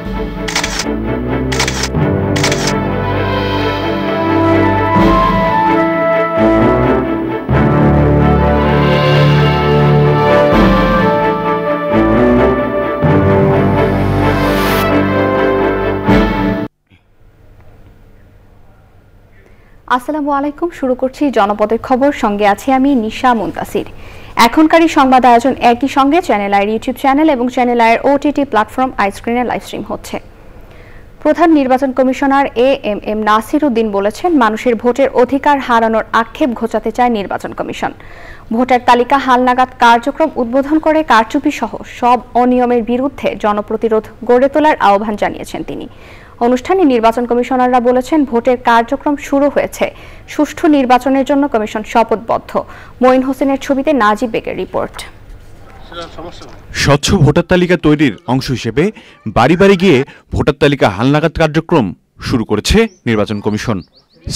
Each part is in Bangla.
আসসালামু আলাইকুম। শুরু করছি জনপদের খবর, সঙ্গে আছি আমি নিশা মুনতাসির। এখনকারই সংবাদ আয়োজন একই সঙ্গে চ্যানেল আইয়ের ইউটিউব চ্যানেল এবং চ্যানেল আইয়ের ওটিটি প্ল্যাটফর্ম আইস্ক্রিনে লাইভ স্ট্রিম হচ্ছে। প্রধান নির্বাচন কমিশনার এএমএম নাসির উদ্দিন বলেছেন, মানুষের ভোটের অধিকার হারানোর আক্ষেপ ঘোচাতে চায় নির্বাচন কমিশন। ভোটার তালিকা হালনাগাদ কার্যক্রম উদ্বোধন করে কারচুপি সহ সব অনিয়মের বিরুদ্ধে জনপ্রতিরোধ গড়ে তোলার আহ্বান জানিয়েছেন তিনি। অনুষ্ঠানে নির্বাচন কমিশনাররা বলেছেন, ভোটের কার্যক্রম শুরু হয়েছে, সুষ্ঠু নির্বাচনের জন্য কমিশন শপথবদ্ধ। মঈন হোসেনের ছবিতে নাজিব বেগের রিপোর্ট। স্বচ্ছ ভোটার তালিকা তৈরির অংশ হিসেবে বাড়ি বাড়ি গিয়ে ভোটার তালিকা হালনাগাদ কার্যক্রম শুরু করেছে নির্বাচন কমিশন।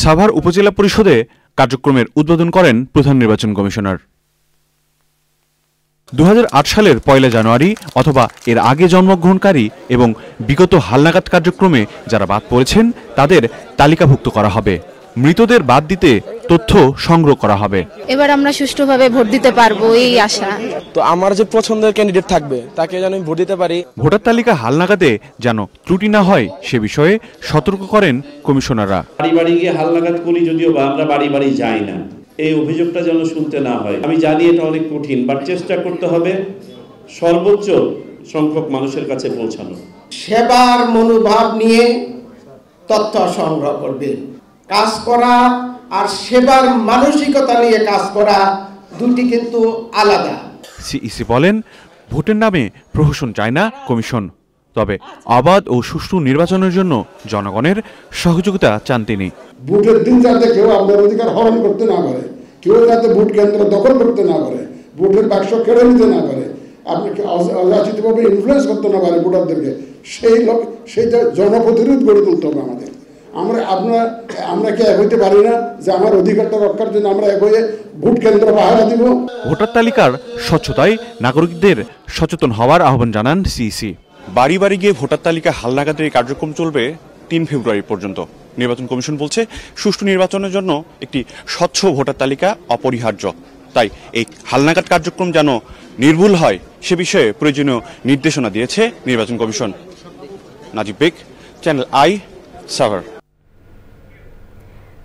সাভার উপজেলা পরিষদে কার্যক্রমের উদ্বোধন করেন প্রধান নির্বাচন কমিশনার। 2008 সালের 1 জানুয়ারি অথবা এর আগে জন্মগ্রহণকারী এবং বিগত হালনাগাদ কার্যক্রমে যারা বাদ পড়েছেন তাদের তালিকাভুক্ত করা হবে। মৃতদের বাদ দিতে তথ্য সংগ্রহ করা হবে। এবার আমরা সুষ্ঠুভাবে ভোট দিতে পারবো এই আশা। তো আমার যে পছন্দের ক্যান্ডিডেট থাকবে তাকে যেন আমি ভোট দিতে পারি। ভোটার তালিকা হালনাগাদে যেন ত্রুটি না হয় সে বিষয়ে সতর্ক করেন কমিশনাররা। বাড়ি বাড়ি গিয়ে হালনাগাদ করি, যদিও বা আমরা বাড়ি বাড়ি যাই না, এই অভিযোগটা যেন শুনতে না হয়। আমি জানি এটা অনেক কঠিন, বাট চেষ্টা করতে হবে সর্বোচ্চ সংখ্যক মানুষের কাছে পৌঁছানো। সেবার মনোভাব নিয়ে তথ্য সংগ্রহ করবেন। কাজ করা আর সেবার মানসিকতা নিয়ে কাজ করা দুটি কিন্তু আলাদা। সিইসি বলেন, ভোটের নামে প্রহসন চায় না কমিশন, তবে অবাধ ও সুষ্ঠু নির্বাচনের জন্য জনগণের সহযোগিতা চান তিনি। ভোটের দিন যাতে কেউ আপনার অধিকার হরণ করতে না পারে, কেউ যাতে ভোট কেন্দ্র দখল করতে না পারে, ভোটের বাক্স কেড়ে নিতে না পারে, আপনাকে অযাচিতভাবে ইনফ্লুয়েন্স করতে না পারে ভোটারদেরকে, সেই জনপ্রতিরোধ গড়ে তুলতে হবে আমাদের। আমরা কি এক হইতে পারি না যে আমার অধিকারটা রক্ষার জন্য আমরা এক হয়ে ভোট কেন্দ্র পাহারা দিব? ভোটার তালিকার স্বচ্ছতায় নাগরিকদের সচেতন হওয়ার আহ্বান জানান সিইসি। বাড়ি বাড়ি গিয়ে ভোটার তালিকা হালনাগাদের এই কার্যক্রম চলবে 3 ফেব্রুয়ারি পর্যন্ত। নির্বাচন কমিশন বলছে, সুষ্ঠু নির্বাচনের জন্য একটি স্বচ্ছ ভোটার তালিকা অপরিহার্য। তাই এই হালনাগাদ কার্যক্রম যেন নির্ভুল হয় সে বিষয়ে প্রয়োজনীয় নির্দেশনা দিয়েছে নির্বাচন commission. Najib beg, channel I, Savar.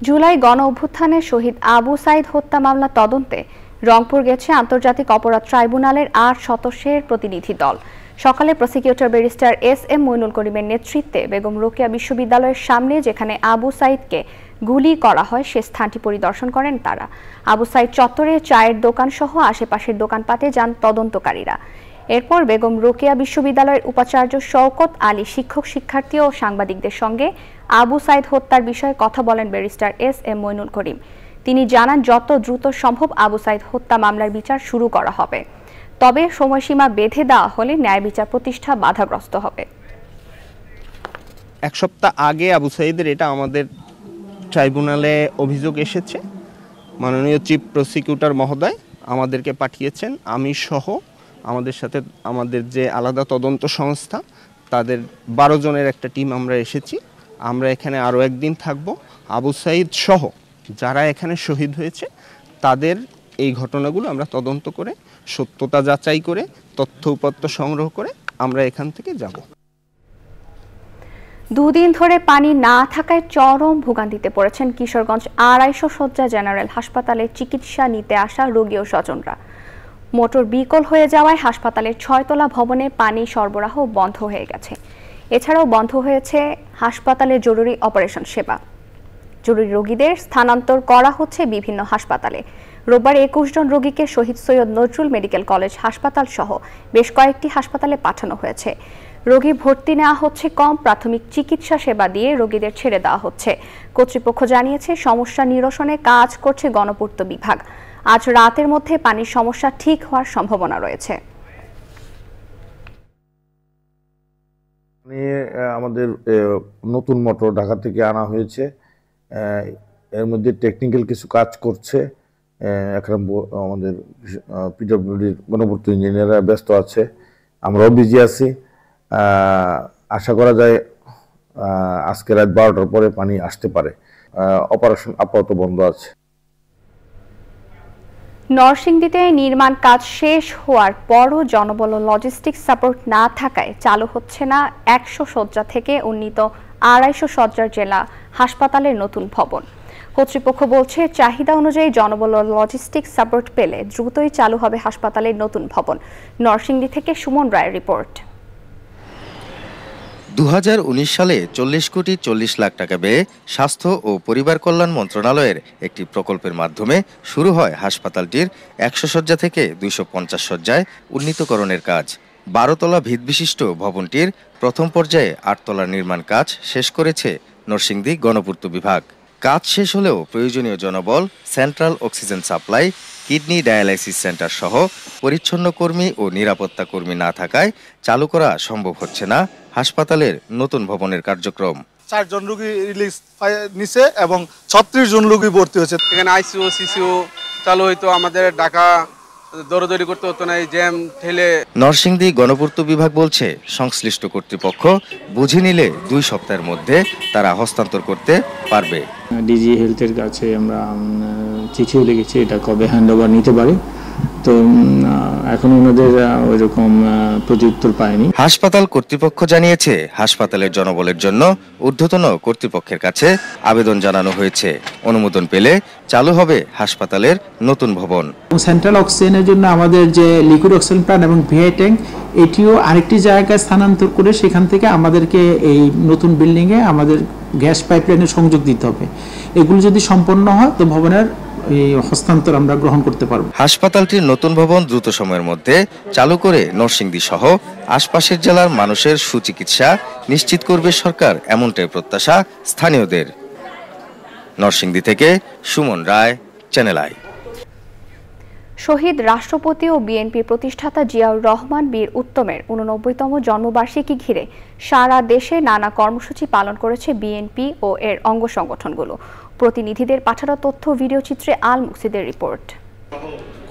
July গণ অভ্যুত্থানে শহীদ আবু সাইদ হত্যা মামলা তদন্তে রংপুর গেছে আন্তর্জাতিক অপরাধ ট্রাইব্যুনালের 8 সদস্যের প্রতিনিধি দল। সকালে প্রসিকিউটর ব্যারিস্টার এস.এম. মইনুল করিমের নেতৃত্বে বেগম রোকেয়া বিশ্ববিদ্যালয়ের সামনে যেখানে আবু সাইদকে গুলি করা হয় সে স্থানটি পরিদর্শন করেন তারা। আবু সাইদ চত্বরে চায়ের দোকান সহ আশেপাশের দোকানপাটে যান তদন্তকারীরা। এরপর বেগম রোকেয়া বিশ্ববিদ্যালয়ের উপাচার্য শওকত আলী শিক্ষক, শিক্ষার্থী ও সাংবাদিকদের সঙ্গে আবু সাইদ হত্যার বিষয়ে কথা বলেন ব্যারিস্টার এস.এম. মইনুল করিম। তিনি জানান, যত দ্রুত সম্ভব আবু সাইদ হত্যা মামলার বিচার শুরু করা হবে, তবে সময়সীমা বেঁধে দেওয়া হলে ন্যায় বিচার প্রতিষ্ঠা বাধাগ্রস্ত হবে। 1 সপ্তাহ আগে আবু সাইদের এটা আমাদের ট্রাইব্যুনালে অভিযোগ এসেছে। মাননীয় চিফ প্রসিকিউটর মহোদয় আমাদেরকে পাঠিয়েছেন, আমি সহ আমাদের সাথে আমাদের যে আলাদা তদন্ত সংস্থা তাদের 12 জনের একটা টিম আমরা এসেছি। আমরা এখানে আরও একদিন থাকব। আবু সাইদ সহ যারা এখানে শহীদ হয়েছে তাদের এই ঘটনাগুলো আমরা তদন্ত করে সত্যতা যাচাই করে তথ্য উপাত্ত সংগ্রহ করে আমরা এখান থেকে যাব। দুদিন ধরে পানি না থাকায় চরম ভোগান্তিতে পড়েছেন কিশোরগঞ্জ 250 শয্যা জেনারেল হাসপাতালে চিকিৎসা নিতে আসা রোগী ও স্বজনরা। মোটর বিকল হয়ে যাওয়ায় হাসপাতালের 6 তলা ভবনে পানি সরবরাহ বন্ধ হয়ে গেছে। এছাড়াও বন্ধ হয়েছে হাসপাতালের জরুরি অপারেশন সেবা। জরুরি রোগীদের স্থানান্তর করা হচ্ছে বিভিন্ন হাসপাতালে। রোববার 21 জন রোগীকে শহীদ সৈয়দ নজরুল মেডিকেল কলেজ হাসপাতাল সহ বেশ কয়েকটি হাসপাতালে পাঠানো হয়েছে। রোগী ভর্তি নেওয়া হচ্ছে কম, প্রাথমিক চিকিৎসা সেবা দিয়ে রোগীদের ছেড়ে দেওয়া হচ্ছে। কর্তৃপক্ষ জানিয়েছে, সমস্যা নিরসনে কাজ করছে গণপূর্ত বিভাগ। আজ রাতের মধ্যে পানির সমস্যা ঠিক হওয়ার সম্ভাবনা রয়েছে। আমাদের নতুন মোটর ঢাকা থেকে আনা হয়েছে, এর মধ্যে টেকনিক্যাল কিছু কাজ করছে। একরাম আমাদের পিডব্লিউডির গণপূর্ত ইঞ্জিনিয়াররা ব্যস্ত আছে, আমরাও বিজি আছি। আশা করা যায় আজকে রাত 12টার পরে পানি আসতে পারে। অপারেশন আপাতত বন্ধ আছে। নরসিংদীতে নির্মাণ কাজ শেষ হওয়ার পরও জনবল ও লজিস্টিক সাপোর্ট না থাকায় চালু হচ্ছে না 100 শয্যা থেকে উন্নীত 250 শয্যার জেলা হাসপাতালের নতুন ভবন। কর্তৃপক্ষ বলছে, চাহিদা অনুযায়ী জনবল ও লজিস্টিক সাপোর্ট পেলে দ্রুতই চালু হবে হাসপাতালের নতুন ভবন। নরসিংদী থেকে সুমন রায়ের রিপোর্ট। 2019 সালে 40 কোটি 40 লাখ টাকা ব্যয়ে স্বাস্থ্য ও পরিবার কল্যাণ মন্ত্রণালয়ের একটি প্রকল্পের মাধ্যমে শুরু হয় হাসপাতালটির 100 শয্যা থেকে 250 শয্যায় উন্নীতকরণের কাজ। 12 তলা ভিত বিশিষ্ট ভবনটির প্রথম পর্যায়ে 8 তলার নির্মাণ কাজ শেষ করেছে নরসিংদী গণপূর্ত বিভাগ। কাজ শেষ হলেও প্রয়োজনীয় জনবল, central oxygen supply, kidney dialysis centre সহ পরিচ্ছন্ন কর্মী ও নিরাপত্তা কর্মী না থাকায় চালু করা সম্ভব হচ্ছে না হাসপাতালের নতুন ভবনের কার্যক্রম। 4 জন রোগী রিলিজ নিছে এবং 36 জন রোগী ভর্তি হয়েছে। এখানে আইসিইউ সিসিইউ চালু হইতো, আমাদের ঢাকা দৌড়াদৌড়ি করতে হতো না, এই জ্যাম ঠেলে। নরসিংদী গণপূর্ত বিভাগ বলছে, সংশ্লিষ্ট কর্তৃপক্ষ বুঝে নিলে 2 সপ্তাহের মধ্যে তারা হস্তান্তর করতে পারবে। ডিজি হেলথের কাছে আমরা চিঠিও লিখেছি, এটা কবে হ্যান্ডওভার নিতে পারে, তো এখন ওনাদের ওইরকম প্রত্যুত্তর পায়নি। হাসপাতাল কর্তৃপক্ষ জানিয়েছে, হাসপাতালের জনবলের জন্য ঊর্ধ্বতন কর্তৃপক্ষের কাছে আবেদন জানানো হয়েছে। অনুমোদন পেলে চালু হবে হাসপাতালের নতুন ভবন। সেন্ট্রাল অক্সিজেনের জন্য আমাদের যে লিকুইড অক্সিজেন প্ল্যান্ট এবং ভিআই ট্যাঙ্ক, এটিও আরেকটি জায়গায় স্থানান্তর করে সেখান থেকে আমাদেরকে এই নতুন বিল্ডিংয়ে আমাদের গ্যাস পাইপলাইনের সংযোগ দিতে হবে। এগুলো যদি সম্পন্ন হয় তো ভবনের হস্তান্তর আমরা গ্রহণ করতে পারব। হাসপাতালটির নতুন ভবন দ্রুত সময়ের মধ্যে চালু করে নরসিংদী সহ আশপাশের জেলার মানুষের সুচিকিৎসা নিশ্চিত করবে সরকার, এমনটাই প্রত্যাশা স্থানীয়দের। নরসিংদী থেকে সুমন রায়, চ্যানেল আই। শহীদ রাষ্ট্রপতি ও বিএনপির প্রতিষ্ঠাতা জিয়াউর রহমান বীর উত্তমের 89তম জন্মবার্ষিকী ঘিরে সারা দেশে নানা কর্মসূচি পালন করেছে বিএনপি ও এর অঙ্গ সংগঠনগুলো। প্রতিনিধিদের পাঠানো তথ্য ভিডিওচিত্রে আল মুকসিদের রিপোর্ট।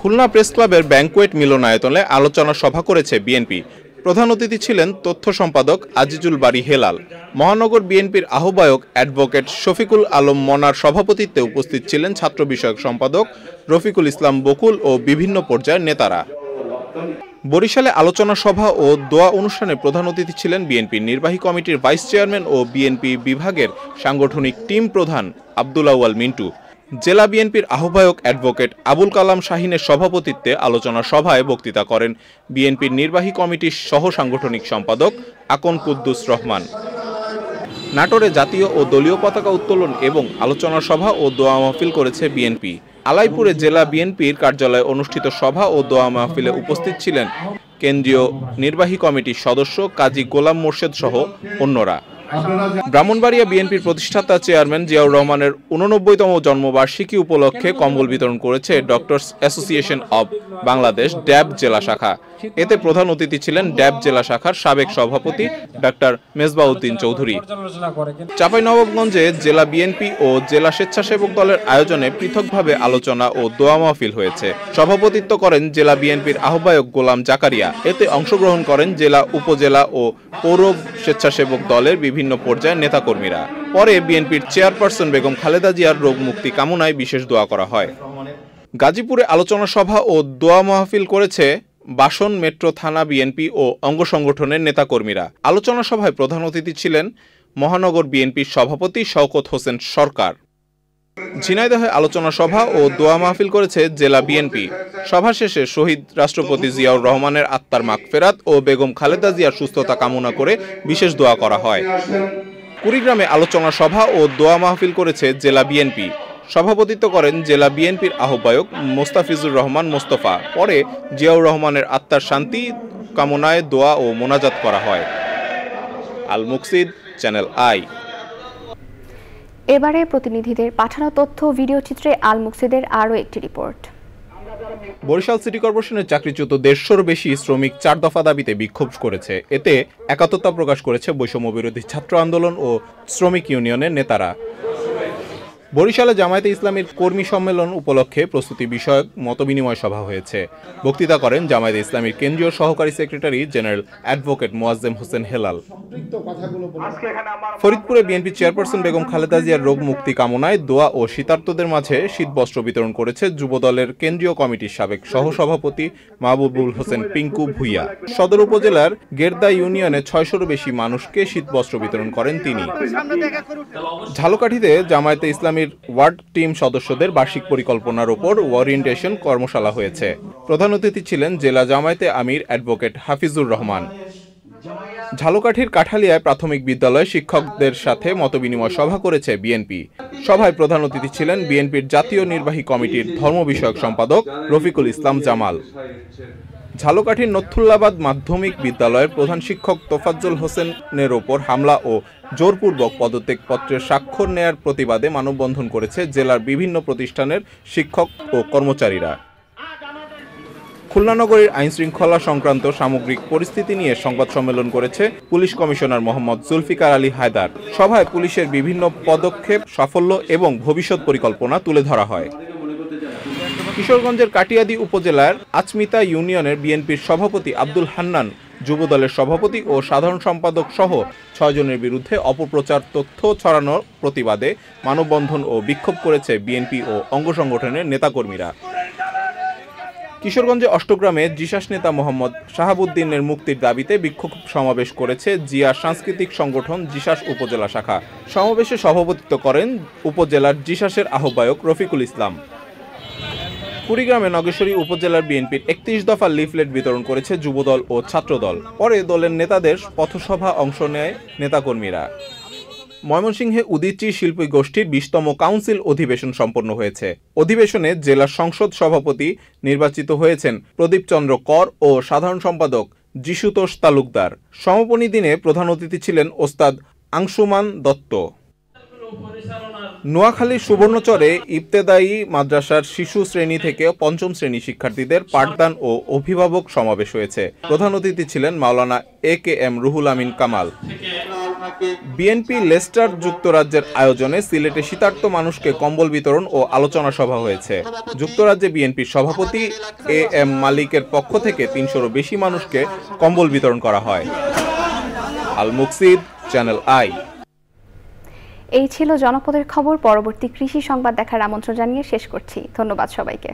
খুলনা প্রেস ক্লাবের ব্যাংকোয়েট মিলনায়তনে আলোচনা সভা করেছে বিএনপি। প্রধান অতিথি ছিলেন তথ্য সম্পাদক আজিজুল বারী হেলাল। মহানগর বিএনপির আহ্বায়ক অ্যাডভোকেট শফিকুল আলম মনার সভাপতিত্বে উপস্থিত ছিলেন ছাত্র বিষয়ক সম্পাদক রফিকুল ইসলাম বকুল ও বিভিন্ন পর্যায়ের নেতারা। বরিশালে আলোচনা সভা ও দোয়া অনুষ্ঠানে প্রধান অতিথি ছিলেন বিএনপির নির্বাহী কমিটির ভাইস চেয়ারম্যান ও বিএনপি বিভাগের সাংগঠনিক টিম প্রধান আব্দুল আউয়াল মিন্টু। জেলা বিএনপির আহ্বায়ক অ্যাডভোকেট আবুল কালাম শাহিনের সভাপতিত্বে আলোচনা সভায় বক্তৃতা করেন বিএনপির নির্বাহী কমিটির সহ সাংগঠনিক সম্পাদক আকন কুদ্দুস রহমান। নাটোরে জাতীয় ও দলীয় পতাকা উত্তোলন এবং আলোচনা সভা ও দোয়া মাহফিল করেছে বিএনপি। আলাইপুরে জেলা বিএনপির কার্যালয়ে অনুষ্ঠিত সভা ও দোয়া মাহফিলে উপস্থিত ছিলেন কেন্দ্রীয় নির্বাহী কমিটির সদস্য কাজী গোলাম মোর্শেদ সহ অন্যরা। ব্রাহ্মণবাড়িয়া বিএনপির প্রতিষ্ঠাতা চেয়ারম্যান জিয়াউর রহমানের 89তম জন্মবার্ষিকী উপলক্ষে কম্বল বিতরণ করেছে ডক্টরস অ্যাসোসিয়েশন অব বাংলাদেশ ড্যাব জেলা শাখা। এতে প্রধান অতিথি ছিলেন ড্যাব জেলা শাখার সাবেক সভাপতি ডাক্তার মেজবাউদ্দিন চৌধুরী। চাঁপাইনবাবগঞ্জে জেলা বিএনপি ও জেলা স্বেচ্ছাসেবক দলের আয়োজনে পৃথকভাবে আলোচনা ও দোয়া মাহফিল হয়েছে। সভাপতিত্ব করেন জেলা বিএনপির আহ্বায়ক গোলাম জাকারিয়া। এতে অংশগ্রহণ করেন জেলা, উপজেলা ও পৌর স্বেচ্ছাসেবক দলের বিভিন্ন পর্যায়ের নেতাকর্মীরা। পরে বিএনপির চেয়ারপারসন বেগম খালেদা জিয়ার রোগ মুক্তি কামনায় বিশেষ দোয়া করা হয়। গাজীপুরে আলোচনা সভা ও দোয়া মাহফিল করেছে বাসন মেট্রো থানা বিএনপি ও অঙ্গ সংগঠনের নেতাকর্মীরা। আলোচনা সভায় প্রধান অতিথি ছিলেন মহানগর বিএনপির সভাপতি শওকত হোসেন সরকার। ঝিনাইদহে আলোচনা সভা ও দোয়া মাহফিল করেছে জেলা বিএনপি। সভা শেষে শহীদ রাষ্ট্রপতি জিয়াউর রহমানের আত্মার মাগফিরাত ও বেগম খালেদা জিয়ার সুস্থতা কামনা করে বিশেষ দোয়া করা হয়। কুড়িগ্রামে আলোচনা সভা ও দোয়া মাহফিল করেছে জেলা বিএনপি। সভাপতিত্ব করেন জেলা বিএনপির আহ্বায়ক মোস্তাফিজুর রহমান মোস্তফা। পরে জিয়াউর রহমানের আত্মার শান্তি কামনায় দোয়া ও মোনাজাত করা হয়। আল মুকসিদ, চ্যানেল আই। এবারে প্রতিনিধিদের পাঠানো তথ্য ভিডিওচিত্রে আল মুকসিদের আরও একটি রিপোর্ট। বরিশাল সিটি কর্পোরেশনের চাকরিচ্যুত 150-র বেশি শ্রমিক 4 দফা দাবিতে বিক্ষোভ করেছে। এতে একাত্মতা প্রকাশ করেছে বৈষম্য বিরোধী ছাত্র আন্দোলন ও শ্রমিক ইউনিয়নের নেতারা। বরিশালে জামায়াতে ইসলামীর কর্মী সম্মেলন উপলক্ষে প্রস্তুতি বিষয়ক মতবিনিময় সভা হয়েছে। বক্তৃতা করেন জামায়াতে ইসলামীর কেন্দ্রীয় সহকারী secretary general advocate Moazzem Hossain Helal. ফরিদপুরে বিএনপি চেয়ারপারসন বেগম খালেদা জিয়ার রোগ মুক্তি কামনায় দোয়া ও শীতার্তদের মাঝে শীতবস্ত্র বিতরণ করেছে যুবদলের কেন্দ্রীয় কমিটির সাবেক সহসভাপতি মাহবুবুল হোসেন পিঙ্কু ভুইয়া। সদর উপজেলার গেরদা ইউনিয়নে 600-র বেশি মানুষকে শীতবস্ত্র বিতরণ করেন তিনি। ঝালকাঠিতে জামায়াতে ইসলামীর ওয়ার্ড টিম সদস্যদের বার্ষিক পরিকল্পনার উপর ওরিয়েন্টেশন কর্মশালা হয়েছে। প্রধান অতিথি ছিলেন জেলা জামায়াতে আমির অ্যাডভোকেট হাফিজুর রহমান। ঝালকাঠির কাঠালিয়ায় প্রাথমিক বিদ্যালয়ে শিক্ষকদের সাথে মতবিনিময় সভা করেছে বিএনপি। সভায় প্রধান অতিথি ছিলেন বিএনপির জাতীয় নির্বাহী কমিটির ধর্ম বিষয়ক সম্পাদক রফিকুল ইসলাম জামাল। ঝালকাঠির নথুল্লাবাদ মাধ্যমিক বিদ্যালয়ের প্রধান শিক্ষক তোফাজ্জল হোসেনের ওপর হামলা ও জোরপূর্বক পদত্যাগপত্রের স্বাক্ষর নেয়ার প্রতিবাদে মানববন্ধন করেছে জেলার বিভিন্ন প্রতিষ্ঠানের শিক্ষক ও কর্মচারীরা। খুলনা নগরীর আইনশৃঙ্খলা সংক্রান্ত সামগ্রিক পরিস্থিতি নিয়ে সংবাদ সম্মেলন করেছে পুলিশ কমিশনার মোহাম্মদ জুলফিকার আলী হায়দার। সভায় পুলিশের বিভিন্ন পদক্ষেপ, সাফল্য এবং ভবিষ্যৎ পরিকল্পনা তুলে ধরা হয়। কিশোরগঞ্জের কাটিয়াদি উপজেলার আচমিতা ইউনিয়নের বিএনপির সভাপতি আব্দুল হান্নান, যুবদলের সভাপতি ও সাধারণ সম্পাদক সহ 6 জনের বিরুদ্ধে অপপ্রচার তথ্য ছড়ানোর প্রতিবাদে মানববন্ধন ও বিক্ষোভ করেছে বিএনপি ও অঙ্গ সংগঠনের নেতাকর্মীরা। কিশোরগঞ্জে অষ্টগ্রামে জিসাস নেতা মোহাম্মদ শাহাবুদ্দিনের মুক্তির দাবিতে বিক্ষোভ সমাবেশ করেছে জিয়া সাংস্কৃতিক সংগঠন জিসাস উপজেলা শাখা। সমাবেশে সভাপতিত্ব করেন উপজেলার জিসাসের আহ্বায়ক রফিকুল ইসলাম। কুড়িগ্রামে নগেশ্বরী উপজেলার বিএনপির 31 দফা লিফলেট বিতরণ করেছে যুবদল ও ছাত্রদল। পরে দলের নেতাদের পথসভা অংশ নেয় নেতাকর্মীরা। ময়মনসিংহে উদীচী শিল্পী গোষ্ঠীর 20তম কাউন্সিল অধিবেশন সম্পন্ন হয়েছে। অধিবেশনে জেলা সংসদ সভাপতি নির্বাচিত হয়েছেন প্রদীপ চন্দ্র কর ও সাধারণ সম্পাদক যিশুতোষ তালুকদার। সমাপনী দিনে প্রধান অতিথি ছিলেন ওস্তাদ আংশুমান দত্ত। নোয়াখালীর সুবর্ণচরে ইবতেদায়ী মাদ্রাসার শিশু শ্রেণী থেকে 5ম শ্রেণী শিক্ষার্থীদের পাঠদান ও অভিভাবক সমাবেশ হয়েছে। প্রধান অতিথি ছিলেন মাওলানা AKM Ruhul Amin Kamal. BNP Leicester যুক্তরাজ্যের আয়োজনে সিলেটে শীতার্ত মানুষকে কম্বল বিতরণ ও আলোচনা সভা হয়েছে। যুক্তরাজ্যে বিএনপির সভাপতি AM মালিকের পক্ষ থেকে 300-রও বেশি মানুষকে কম্বল বিতরণ করা হয়। আল মুকসিদ, চ্যানেল আই। এই ছিল জনপদের খবর। পরবর্তী কৃষি সংবাদ দেখার আমন্ত্রণ জানিয়ে শেষ করছি। ধন্যবাদ সবাইকে।